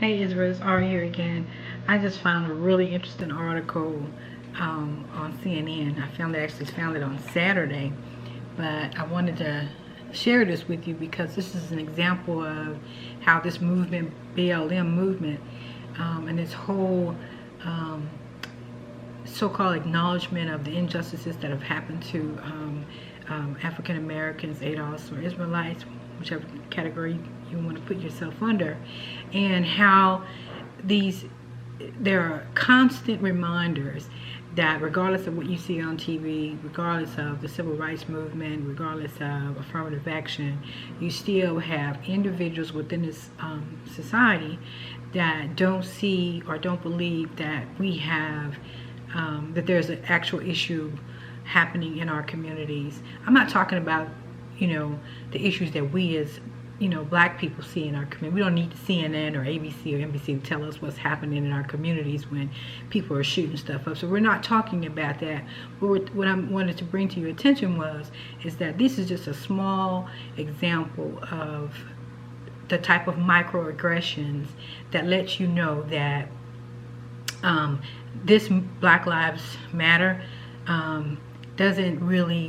Hey Israel, it's Ari here again. I just found a really interesting article on CNN. Actually found it on Saturday, but I wanted to share this with you because this is an example of how this movement, BLM movement, and this whole so-called acknowledgement of the injustices that have happened to African Americans, ADOS, or Israelites, whichever category you want to put yourself under, and how there are constant reminders that regardless of what you see on TV, regardless of the civil rights movement, regardless of affirmative action, you still have individuals within this society that don't see or don't believe that we have that there's an actual issue happening in our communities. I'm not talking about, the issues that we as, black people see in our community. We don't need CNN or ABC or NBC to tell us what's happening in our communities when people are shooting stuff up. So we're not talking about that. What I wanted to bring to your attention is that this is just a small example of the type of microaggressions that lets you know that this Black Lives Matter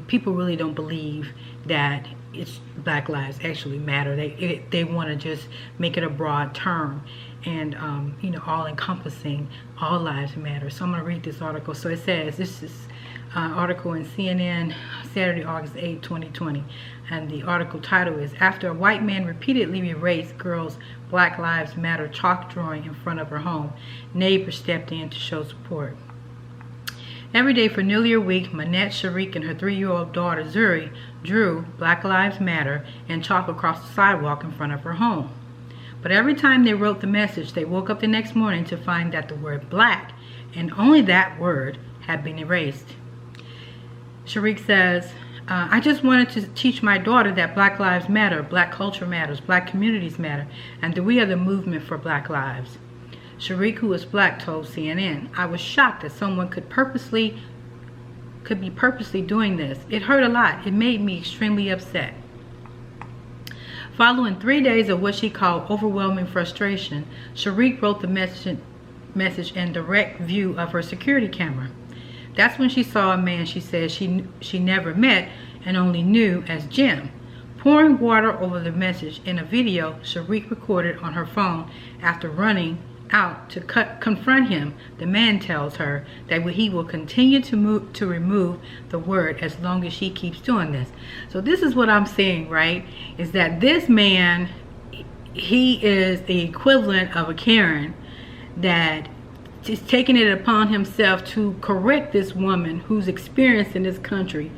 people really don't believe that it's Black Lives actually matter. They want to just make it a broad term and all encompassing, all lives matter. So I'm going to read this article. So it says, this is article in CNN, Saturday, August 8, 2020, and the article title is, "After a white man repeatedly erased girl's Black Lives Matter chalk drawing in front of her home, neighbors stepped in to show support." Every day for nearly a week, Manette Sharik and her 3-year-old daughter Zuri drew Black Lives Matter in chalk across the sidewalk in front of her home. But every time they wrote the message, they woke up the next morning to find that the word black, and only that word, had been erased. Sharik says, "I just wanted to teach my daughter that Black Lives Matter, Black culture matters, Black communities matter, and that we are the movement for Black lives." Sharik, who is Black, told CNN, "I was shocked that someone could be purposely doing this. It hurt a lot. It made me extremely upset." Following 3 days of what she called overwhelming frustration, Sharik wrote the message in direct view of her security camera. That's when she saw a man she said she never met and only knew as Jim, pouring water over the message in a video Sharik recorded on her phone after running out to confront him. The man tells her that he will continue to remove the word as long as she keeps doing this. So this is what I'm saying, right? Is that this man, he is the equivalent of a Karen that is taking it upon himself to correct this woman who's experienced in this country,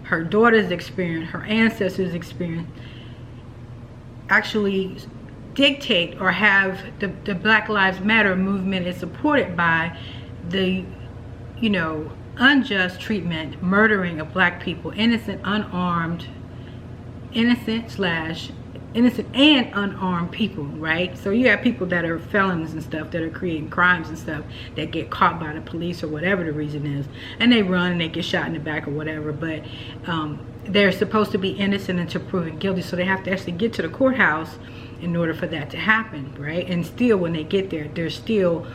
her daughter's experience, her ancestors' experience, actually dictate or have the Black Lives Matter movement is supported by the unjust treatment, murdering of black people, innocent and unarmed people, right? So you have people that are felons and stuff that are creating crimes and stuff that get caught by the police or whatever the reason is, and they run and they get shot in the back or whatever, but they're supposed to be innocent until proven guilty, so they have to actually get to the courthouse in order for that to happen, right? And still, when they get there, they're still,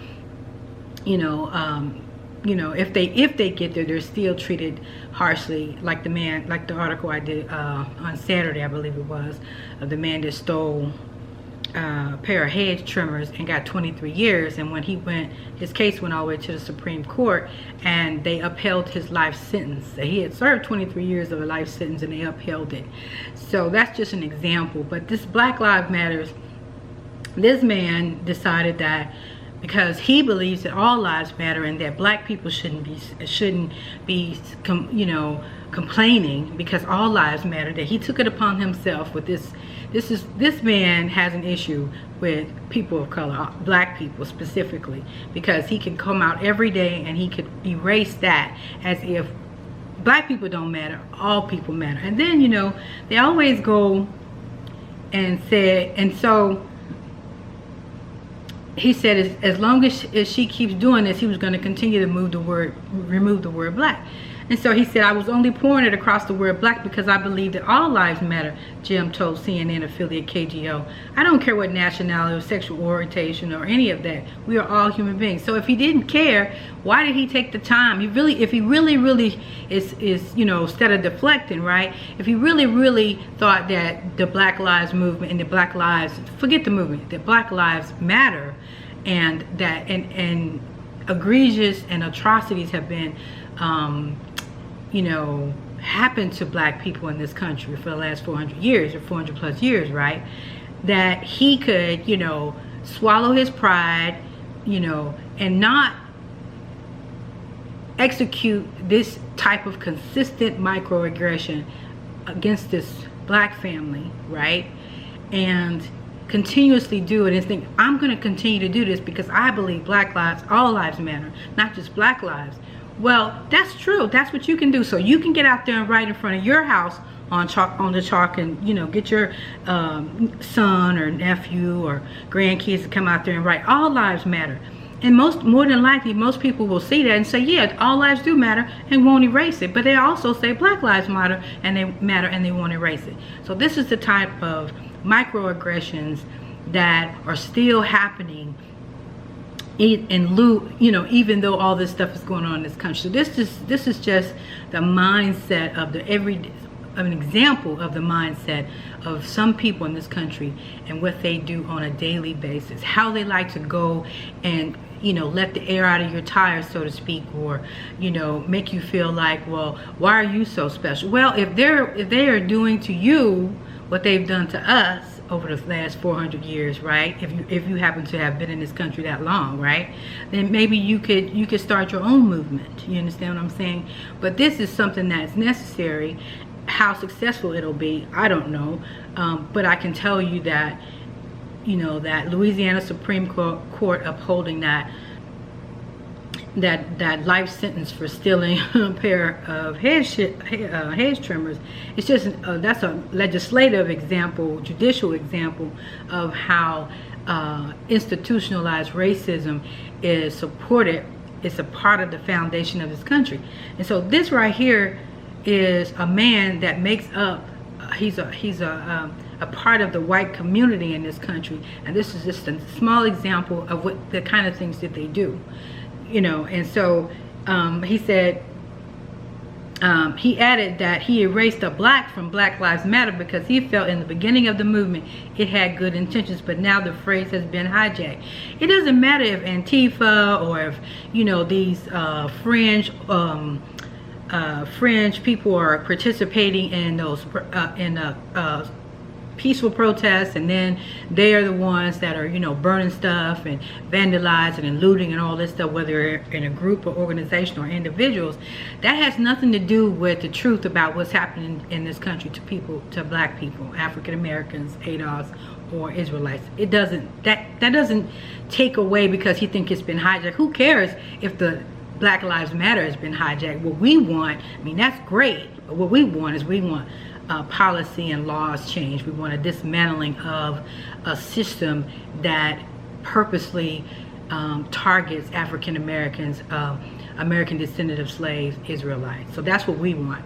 if they get there, they're still treated harshly, like the article I did on Saturday, I believe it was, of the man that stole a pair of hedge trimmers and got 23 years. And when his case went all the way to the Supreme Court, and they upheld his life sentence. He had served 23 years of a life sentence, and they upheld it. So that's just an example. But this Black Lives Matters, this man decided that because he believes that all lives matter and that black people shouldn't be complaining because all lives matter, that he took it upon himself with this man has an issue with people of color, black people specifically, because he can come out every day and he could erase that as if black people don't matter, all people matter. And then they always go and say, and so he said as long as she keeps doing this, he was going to continue to remove the word black. And so he said, I was only pouring it across the word black because I believe that all lives matter, Jim told CNN affiliate KGO. I don't care what nationality or sexual orientation or any of that. We are all human beings. So if he didn't care, why did he take the time? If he really is, you know, instead of deflecting, right? If he really thought that the Black Lives Movement and the Black Lives, forget the movement, that Black Lives matter, and that and egregious and atrocities have been you know, happened to black people in this country for the last 400 years or 400 plus years, right? That he could, you know, swallow his pride, you know, and not execute this type of consistent microaggression against this black family, right? And continuously do it and think, I'm going to continue to do this because I believe black lives, all lives matter, not just black lives. Well, that's true. That's what you can do. So you can get out there and write in front of your house on the chalk, and, you know, get your son or nephew or grandkids to come out there and write, all lives matter. And more than likely, most people will see that and say, yeah, all lives do matter, and won't erase it. But they also say black lives matter, and they won't erase it. So this is the type of microaggressions that are still happening in lieu, you know, even though all this stuff is going on in this country. So this is just the mindset of an example of the mindset of some people in this country and what they do on a daily basis. How they like to go and, you know, let the air out of your tires, so to speak, or, you know, make you feel like, well, why are you so special? Well, if they are doing to you what they've done to us over the last 400 years, right? If you happen to have been in this country that long, right? Then maybe you could start your own movement. You understand what I'm saying? But this is something that's necessary. How successful it'll be, I don't know. But I can tell you that, you know, that Louisiana Supreme Court upholding that life sentence for stealing a pair of hedge trimmers, it's just that's a legislative example, judicial example of how institutionalized racism is supported. It's a part of the foundation of this country. And so this right here is a man that makes up, he's a part of the white community in this country, and this is just a small example of what the kind of things that they do. You know, and so he said, he added that he erased the black from Black Lives Matter because he felt in the beginning of the movement it had good intentions, but now the phrase has been hijacked. It doesn't matter if Antifa or if, you know, these fringe people are participating in those peaceful protests, and then they are the ones that are, you know, burning stuff and vandalizing and looting and all this stuff, whether in a group or organization or individuals. That has nothing to do with the truth about what's happening in this country to people, to black people, African Americans, ADOS, or Israelites. It doesn't, that doesn't take away because you think it's been hijacked. Who cares if the Black Lives Matter has been hijacked? What we want, I mean, that's great, but what we want is policy and laws change. We want a dismantling of a system that purposely targets African Americans, American descendant of slaves, Israelites. So that's what we want.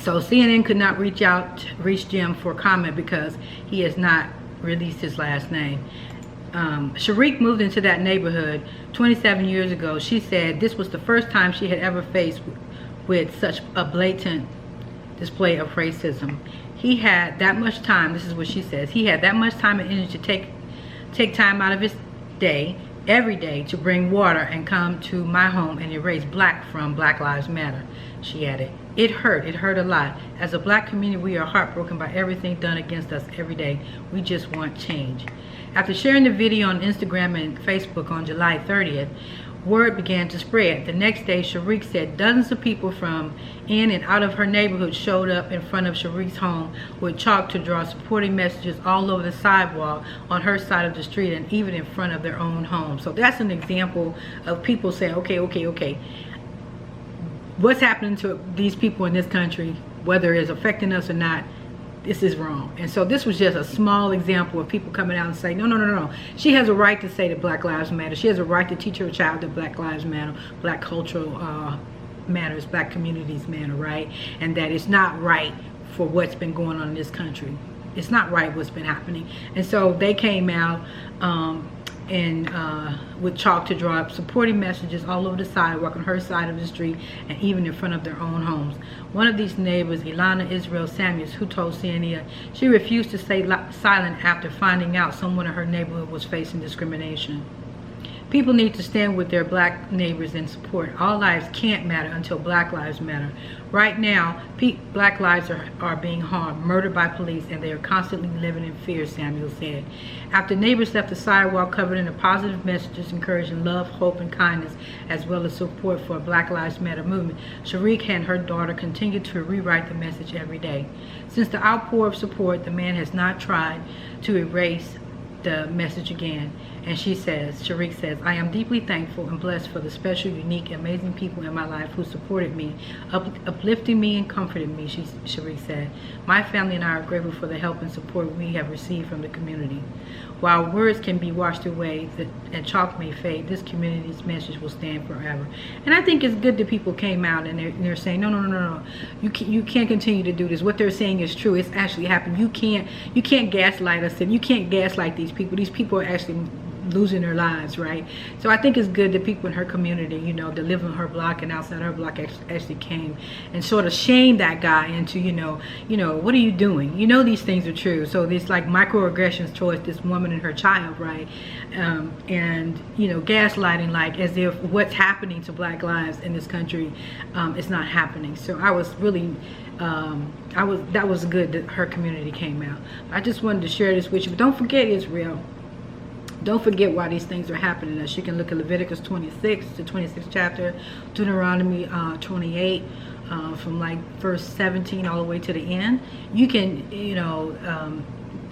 So CNN could not reach Jim for comment because he has not released his last name. Sharik moved into that neighborhood 27 years ago. She said this was the first time she had ever faced with such a blatant display of racism. He had that much time, this is what she says, he had that much time and energy to take time out of his day, every day, to bring water and come to my home and erase black from Black Lives Matter, she added. It hurt a lot. As a black community, we are heartbroken by everything done against us every day. We just want change. After sharing the video on Instagram and Facebook on July 30th, word began to spread. The next day, Sharik said dozens of people from in and out of her neighborhood showed up in front of Sharik's home with chalk to draw supporting messages all over the sidewalk on her side of the street and even in front of their own home. So that's an example of people saying, okay, what's happening to these people in this country, whether it's affecting us or not, this is wrong. And so this was just a small example of people coming out and saying, no. She has a right to say that Black Lives Matter. She has a right to teach her child that Black Lives Matter, black cultural matters, black communities matter, right? And that it's not right for what's been going on in this country. It's not right what's been happening. And so they came out with chalk to draw up supporting messages all over the sidewalk, on her side of the street, and even in front of their own homes. One of these neighbors, Ilana Israel Samuels, who told CNN she refused to stay silent after finding out someone in her neighborhood was facing discrimination. People need to stand with their black neighbors and support. All lives can't matter until black lives matter. Right now, black lives are being harmed, murdered by police, and they are constantly living in fear, Samuel said. After neighbors left the sidewalk covered in positive messages encouraging love, hope, and kindness, as well as support for a Black Lives Matter movement, Shariq and her daughter continue to rewrite the message every day. Since the outpour of support, the man has not tried to erase the message again. And she says, Shariq says, I am deeply thankful and blessed for the special, unique, amazing people in my life who supported me, uplifting me and comforted me, Shariq said. My family and I are grateful for the help and support we have received from the community. While words can be washed away and chalk may fade, this community's message will stand forever. And I think it's good that people came out and they're saying, no. You can't continue to do this. What they're saying is true. It's actually happened. You can't gaslight us, and you can't gaslight these people. These people are actually losing their lives, right? So I think it's good that people in her community, you know, that live on her block and outside her block actually came and sort of shamed that guy into, you know, what are you doing? You know these things are true. So there's like microaggressions towards this woman and her child, right? And, you know, gaslighting, like as if what's happening to black lives in this country is not happening. So I was really that was good that her community came out. I just wanted to share this with you. But don't forget, Israel. Don't forget why these things are happening. As you can look at Leviticus 26, the 26th chapter, Deuteronomy 28, from like verse 17 all the way to the end. You can, you know,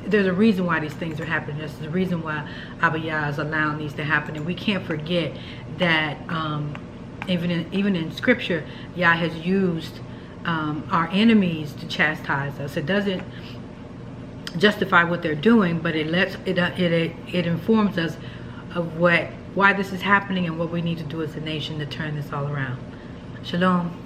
there's a reason why these things are happening. There's a reason why Abba Yah is allowing these to happen. And we can't forget that even in Scripture, Yah has used our enemies to chastise us. It doesn't justify what they're doing, but it informs us of why this is happening and what we need to do as a nation to turn this all around. Shalom.